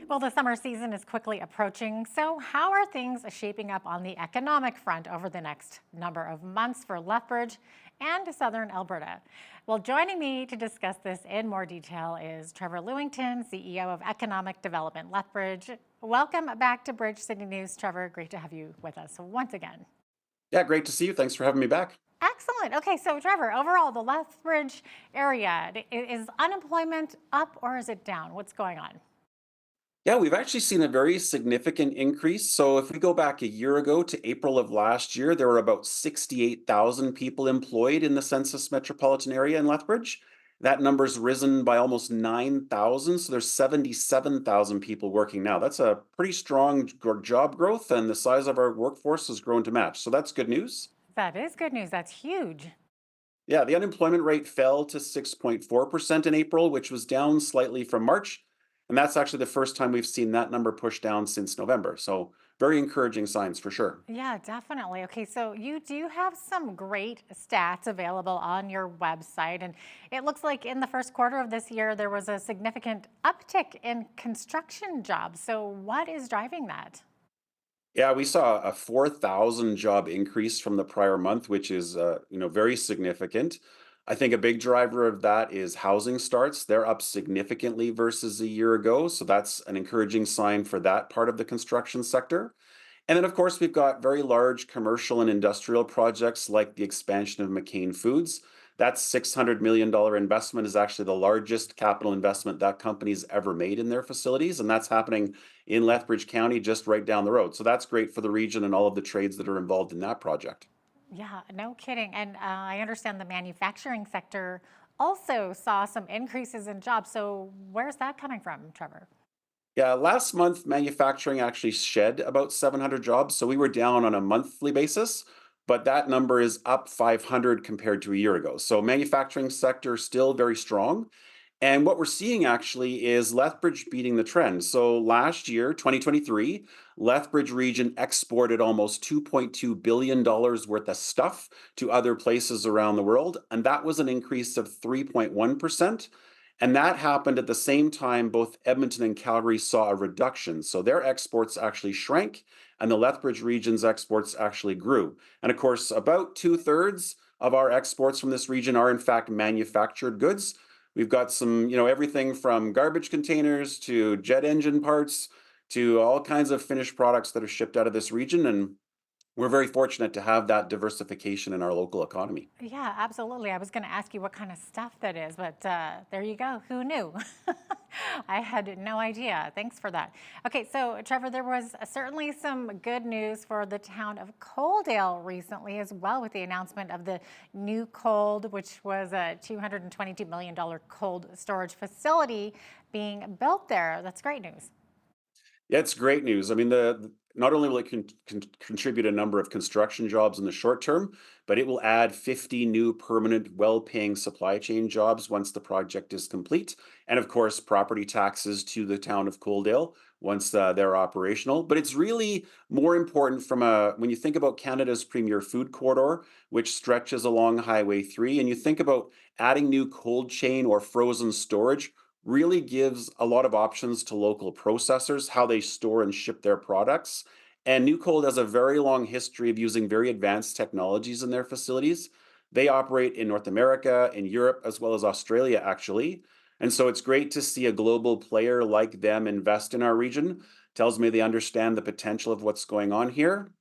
Well, the summer season is quickly approaching. So, how are things shaping up on the economic front over the next number of months for Lethbridge and southern Alberta? Well, joining me to discuss this in more detail is Trevor Lewington, CEO of Economic Development Lethbridge. Welcome back to Bridge City News, Trevor. Great to have you with us once again. Yeah, great to see you. Thanks for having me back. Excellent. Okay, so Trevor, overall, the Lethbridge area, is unemployment up or is it down? What's going on? Yeah, we've actually seen a very significant increase. So if we go back a year ago to April of last year, there were about 68,000 people employed in the census metropolitan area in Lethbridge. That number's risen by almost 9,000. So there's 77,000 people working now. That's a pretty strong job growth, and the size of our workforce has grown to match. So that's good news. That is good news. That's huge. Yeah, the unemployment rate fell to 6.4% in April, which was down slightly from March. And that's actually the first time we've seen that number pushed down since November. So, very encouraging signs for sure. Yeah, definitely. Okay, so you do have some great stats available on your website. And it looks like in the first quarter of this year, there was a significant uptick in construction jobs. So, what is driving that? Yeah, we saw a 4,000 job increase from the prior month, which is very significant. I think a big driver of that is housing starts. They're up significantly versus a year ago, so that's an encouraging sign for that part of the construction sector. And then, of course, we've got very large commercial and industrial projects like the expansion of McCain Foods. That $600 million investment is actually the largest capital investment that company's ever made in their facilities. And that's happening in Lethbridge County, just right down the road. So that's great for the region and all of the trades that are involved in that project. Yeah, no kidding. And I understand the manufacturing sector also saw some increases in jobs. So, where's that coming from, Trevor? Yeah, last month, manufacturing actually shed about 700 jobs. So we were down on a monthly basis, but that number is up 500 compared to a year ago. So manufacturing sector still very strong. And what we're seeing actually is Lethbridge beating the trend. So last year, 2023, Lethbridge region exported almost $2.2 billion worth of stuff to other places around the world. And that was an increase of 3.1%. And that happened at the same time both Edmonton and Calgary saw a reduction. So their exports actually shrank, and the Lethbridge region's exports actually grew. And of course, about two-thirds of our exports from this region are in fact manufactured goods. We've got some, everything from garbage containers to jet engine parts to all kinds of finished products that are shipped out of this region. And we're very fortunate to have that diversification in our local economy. Yeah, absolutely. I was going to ask you what kind of stuff that is, but there you go. Who knew? I had no idea. Thanks for that. Okay, so Trevor, there was certainly some good news for the town of Coaldale recently as well with the announcement of the new cold, which was a $222 million cold storage facility being built there. That's great news. Yeah, it's great news. I mean, not only will it contribute a number of construction jobs in the short term, but it will add 50 new permanent, well-paying supply chain jobs once the project is complete, and of course, property taxes to the town of Coaldale once they're operational. But it's really more important from a when you think about Canada's premier food corridor, which stretches along Highway 3, and you think about adding new cold chain or frozen storage really gives a lot of options to local processors, how they store and ship their products. And New Cold has a very long history of using very advanced technologies in their facilities. They operate in North America, in Europe, as well as Australia, actually. And so it's great to see a global player like them invest in our region. Tells me they understand the potential of what's going on here.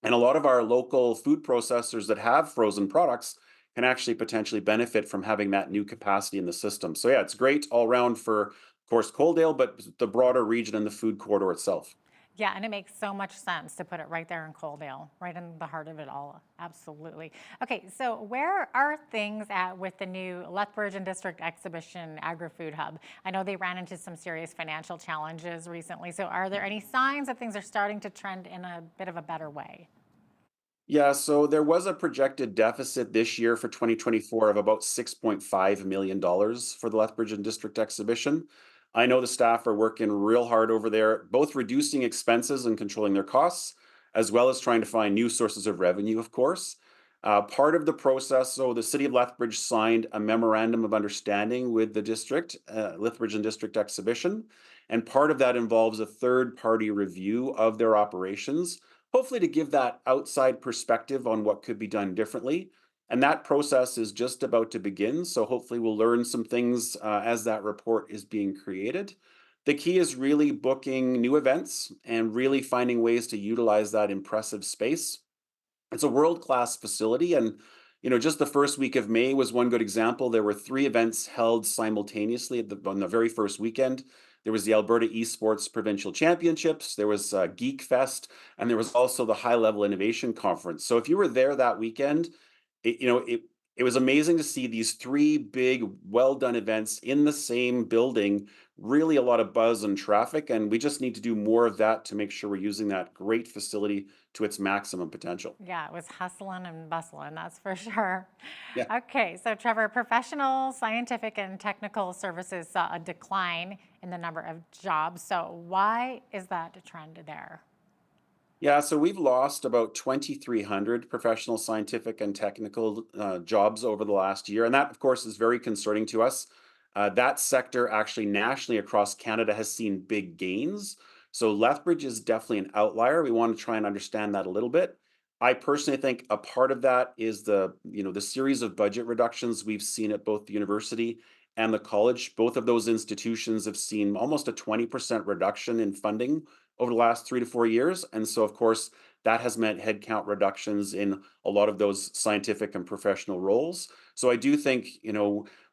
And a lot of our local food processors that have frozen products can actually potentially benefit from having that new capacity in the system. So yeah, it's great all around for, of course, Coaldale, but the broader region and the food corridor itself. Yeah, and it makes so much sense to put it right there in Coaldale, right in the heart of it all. Absolutely. Okay, so where are things at with the new Lethbridge and District Exhibition Agri-Food Hub? I know they ran into some serious financial challenges recently. So are there any signs that things are starting to trend in a bit of a better way? Yeah, so there was a projected deficit this year for 2024 of about $6.5 million for the Lethbridge and District Exhibition. I know the staff are working real hard over there, both reducing expenses and controlling their costs, as well as trying to find new sources of revenue, of course. Part of the process, so the city of Lethbridge signed a memorandum of understanding with the district, Lethbridge and District Exhibition, and part of that involves a third-party review of their operations, hopefully to give that outside perspective on what could be done differently. And that process is just about to begin, so hopefully we'll learn some things as that report is being created. The key is really booking new events and really finding ways to utilize that impressive space. It's a world-class facility, and just the first week of May was one good example. There were three events held simultaneously on the very first weekend. There was the Alberta Esports Provincial Championships, there was Geek Fest, and there was also the High Level Innovation Conference. So if you were there that weekend, it was amazing to see these three big, well done events in the same building. Really, a lot of buzz and traffic, and we just need to do more of that to make sure we're using that great facility to its maximum potential. Yeah, it was hustling and bustling, that's for sure. Yeah. Okay, so Trevor, professional, scientific, and technical services saw a decline in the number of jobs. So why is that a trend there? Yeah, so we've lost about 2,300 professional, scientific, and technical jobs over the last year. And that, of course, is very concerning to us. That sector actually nationally across Canada has seen big gains. So Lethbridge is definitely an outlier. We want to try and understand that a little bit. I personally think a part of that is the series of budget reductions we've seen at both the university and the college. Both of those institutions have seen almost a 20% reduction in funding over the last 3 to 4 years. And so, of course, that has meant headcount reductions in a lot of those scientific and professional roles. So I do think,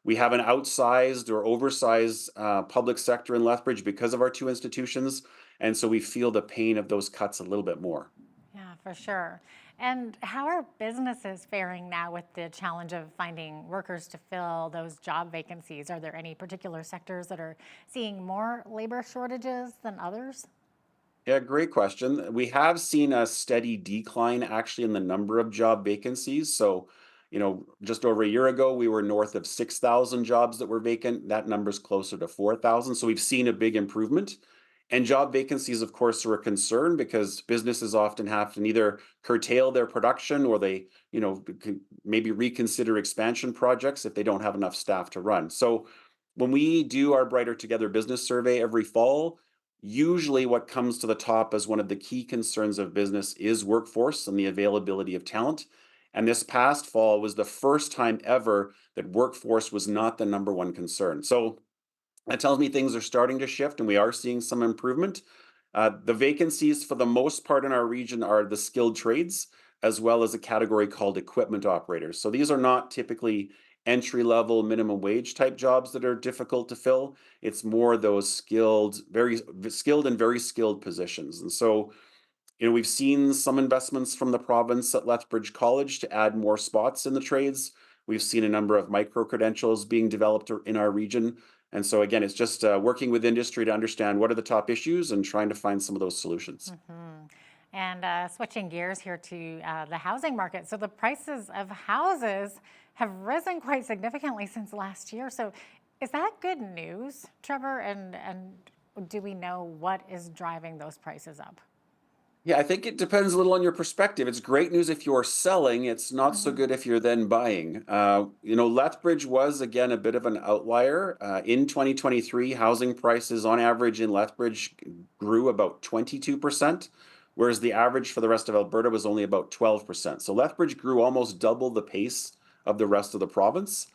we have an outsized or oversized public sector in Lethbridge because of our two institutions. And so we feel the pain of those cuts a little bit more. Yeah, for sure. And how are businesses faring now with the challenge of finding workers to fill those job vacancies? Are there any particular sectors that are seeing more labor shortages than others? Yeah, great question. We have seen a steady decline actually in the number of job vacancies. So, just over a year ago, we were north of 6,000 jobs that were vacant. That number's closer to 4,000. So we've seen a big improvement. And job vacancies, of course, are a concern because businesses often have to either curtail their production or they, maybe reconsider expansion projects if they don't have enough staff to run. So when we do our Brighter Together business survey every fall, usually what comes to the top as one of the key concerns of business is workforce and the availability of talent. And this past fall was the first time ever that workforce was not the number one concern. So that tells me things are starting to shift and we are seeing some improvement. The vacancies, for the most part in our region, are the skilled trades, as well as a category called equipment operators. So these are not typically entry level minimum wage type jobs that are difficult to fill. It's more those skilled and very skilled positions. And so, we've seen some investments from the province at Lethbridge College to add more spots in the trades. We've seen a number of micro credentials being developed in our region. And so, again, it's just working with industry to understand what are the top issues and trying to find some of those solutions. And switching gears here to the housing market. So the prices of houses have risen quite significantly since last year. So is that good news, Trevor? And do we know what is driving those prices up? Yeah, I think it depends a little on your perspective. It's great news if you're selling. It's not so Hmm. good if you're then buying. Lethbridge was again a bit of an outlier. In 2023, housing prices on average in Lethbridge grew about 22%, whereas the average for the rest of Alberta was only about 12%. So Lethbridge grew almost double the pace of the rest of the province.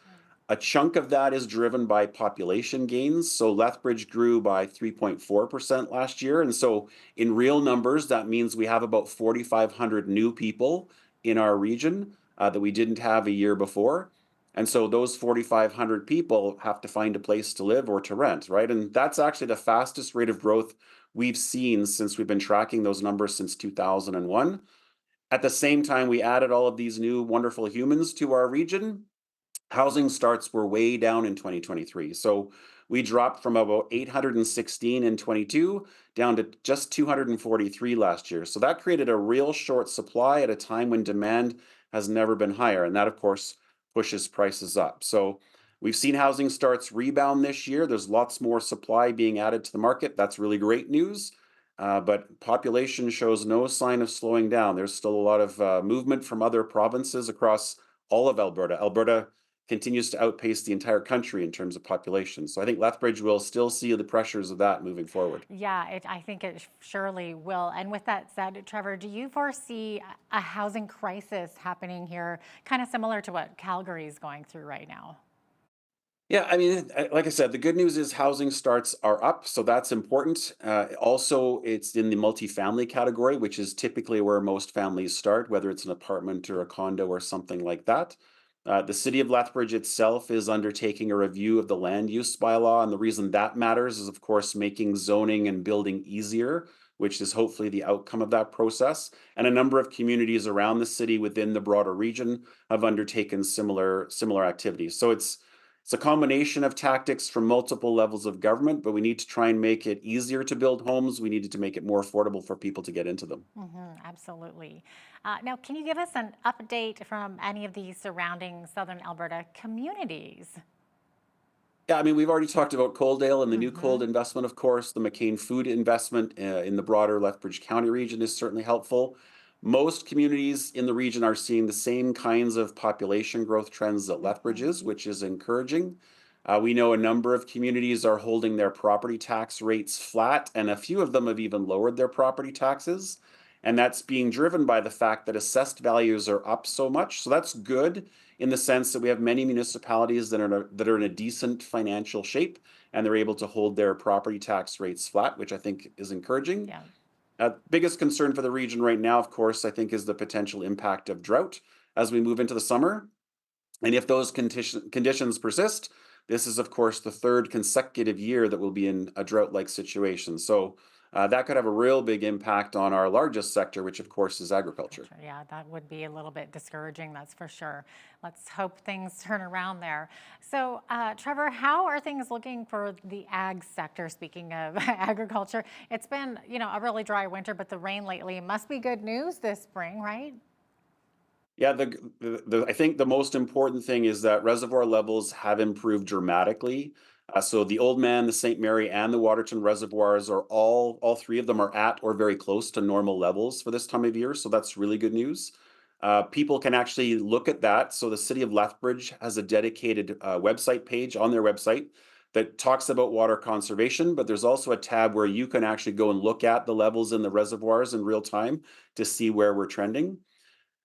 A chunk of that is driven by population gains. So Lethbridge grew by 3.4% last year. And so in real numbers, that means we have about 4,500 new people in our region that we didn't have a year before. And so those 4,500 people have to find a place to live or to rent, right? And that's actually the fastest rate of growth we've seen since we've been tracking those numbers since 2001. At the same time, we added all of these new wonderful humans to our region. Housing starts were way down in 2023. So we dropped from about 816 in 22 down to just 243 last year. So that created a real short supply at a time when demand has never been higher. And that, of course, pushes prices up. So we've seen housing starts rebound this year. There's lots more supply being added to the market. That's really great news. but population shows no sign of slowing down. There's still a lot of movement from other provinces across all of Alberta. Alberta continues to outpace the entire country in terms of population. So I think Lethbridge will still see the pressures of that moving forward. Yeah, I think it surely will. And with that said, Trevor, do you foresee a housing crisis happening here, kind of similar to what Calgary is going through right now? Yeah, I mean, like I said, the good news is housing starts are up, so that's important. Also, it's in the multifamily category, which is typically where most families start, whether it's an apartment or a condo or something like that. The city of Lethbridge itself is undertaking a review of the land use bylaw, and the reason that matters is, of course, making zoning and building easier, which is hopefully the outcome of that process. And a number of communities around the city within the broader region have undertaken similar activities. So it's a combination of tactics from multiple levels of government, but we need to try and make it easier to build homes. We needed to make it more affordable for people to get into them. Absolutely. Now, can you give us an update from any of the surrounding southern Alberta communities? Yeah, I mean, we've already talked about Coaldale and the new Hmm. cold investment, of course. The McCain food investment in the broader Lethbridge County region is certainly helpful. Most communities in the region are seeing the same kinds of population growth trends that Lethbridge Hmm. is, which is encouraging. We know a number of communities are holding their property tax rates flat, and a few of them have even lowered their property taxes. And that's being driven by the fact that assessed values are up so much. So that's good in the sense that we have many municipalities that are in a decent financial shape and they're able to hold their property tax rates flat, which I think is encouraging. Yeah. Biggest concern for the region right now, of course, I think is the potential impact of drought as we move into the summer. And if those conditions persist, this is, of course, the third consecutive year that we'll be in a drought like situation. So that could have a real big impact on our largest sector, which, of course, is agriculture. Agriculture. Yeah, that would be a little bit discouraging, that's for sure. Let's hope things turn around there. So, Trevor, how are things looking for the ag sector? Speaking of agriculture, it's been, a really dry winter, but the rain lately must be good news this spring, right? Yeah, I think the most important thing is that reservoir levels have improved dramatically. So the Old Man, the St. Mary, and the Waterton reservoirs are all three of them are at or very close to normal levels for this time of year. So that's really good news. People can actually look at that. So the city of Lethbridge has a dedicated website page on their website that talks about water conservation, but there's also a tab where you can actually go and look at the levels in the reservoirs in real time to see where we're trending.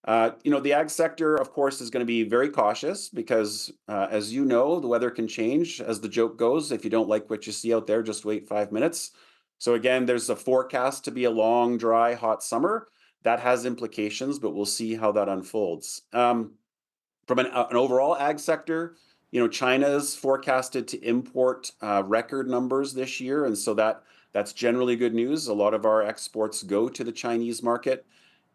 The ag sector, of course, is going to be very cautious because, as you know, the weather can change. As the joke goes, if you don't like what you see out there, just wait 5 minutes. So, again, there's a forecast to be a long, dry, hot summer. That has implications, but we'll see how that unfolds. From an overall ag sector, China's forecasted to import record numbers this year, and so that's generally good news. A lot of our exports go to the Chinese market.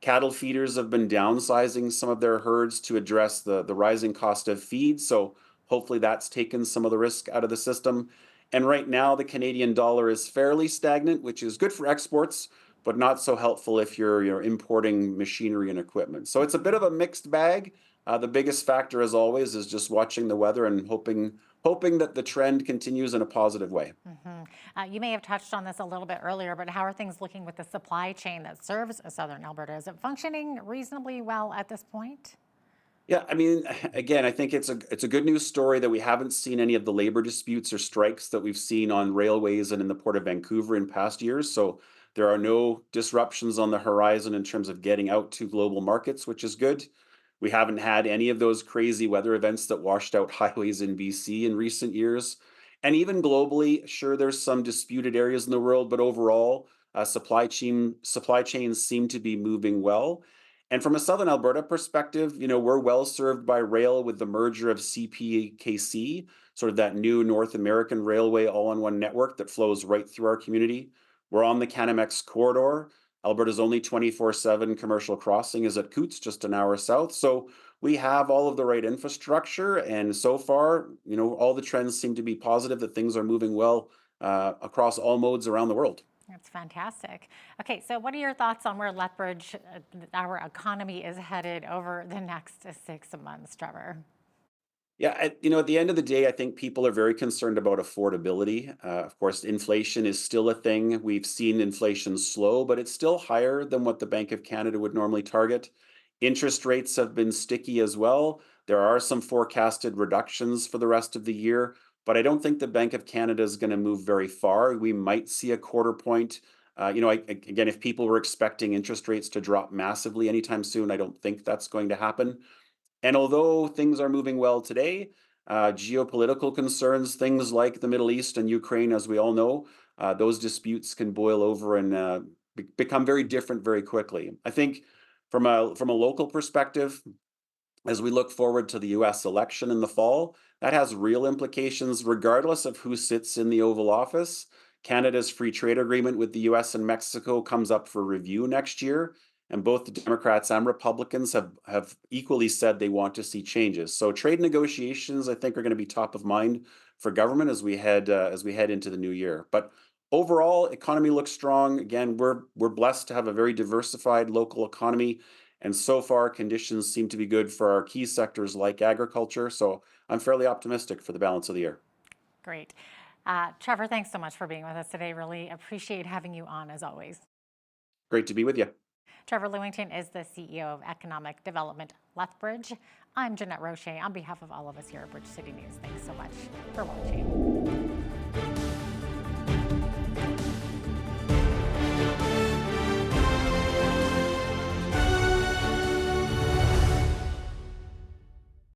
Cattle feeders have been downsizing some of their herds to address the rising cost of feed, so hopefully that's taken some of the risk out of the system. And right now, the Canadian dollar is fairly stagnant, which is good for exports, but not so helpful if you're importing machinery and equipment. So it's a bit of a mixed bag. The biggest factor, as always, is just watching the weather and hoping that the trend continues in a positive way. Hmm. You may have touched on this a little bit earlier, but how are things looking with the supply chain that serves southern Alberta? Is it functioning reasonably well at this point? Yeah, I mean, again, I think it's a good news story that we haven't seen any of the labor disputes or strikes that we've seen on railways and in the Port of Vancouver in past years. So there are no disruptions on the horizon in terms of getting out to global markets, which is good. We haven't had any of those crazy weather events that washed out highways in BC in recent years. And even globally, sure, there's some disputed areas in the world, but overall, supply chains seem to be moving well. And from a Southern Alberta perspective, we're well served by rail with the merger of CPKC, sort of that new North American railway all in one network that flows right through our community. We're on the Canamex corridor. Alberta's only 24/7 commercial crossing is at Coots, just an hour south. So we have all of the right infrastructure. And so far, all the trends seem to be positive that things are moving well across all modes around the world. That's fantastic. Okay, so what are your thoughts on where Lethbridge, our economy, is headed over the next 6 months, Trevor? Yeah, at the end of the day, I think people are very concerned about affordability. Of course, inflation is still a thing. We've seen inflation slow, but it's still higher than what the Bank of Canada would normally target. Interest rates have been sticky as well. There are some forecasted reductions for the rest of the year, but I don't think the Bank of Canada is going to move very far. We might see a quarter point. Again, if people were expecting interest rates to drop massively anytime soon, I don't think that's going to happen. And although things are moving well today, geopolitical concerns, things like the Middle East and Ukraine, as we all know, those disputes can boil over and become very different very quickly. I think from a local perspective, as we look forward to the US election in the fall, that has real implications regardless of who sits in the Oval Office. Canada's free trade agreement with the US and Mexico comes up for review next year, and both the Democrats and Republicans have equally said they want to see changes. So trade negotiations, I think, are going to be top of mind for government as we head into the new year. But overall, economy looks strong. Again, we're blessed to have a very diversified local economy, and so far, conditions seem to be good for our key sectors like agriculture. So I'm fairly optimistic for the balance of the year. Great. Trevor, thanks so much for being with us today. Really appreciate having you on as always. Great to be with you. Trevor Lewington is the CEO of Economic Development Lethbridge. I'm Jeanette Roche on behalf of all of us here at Bridge City News. Thanks so much for watching.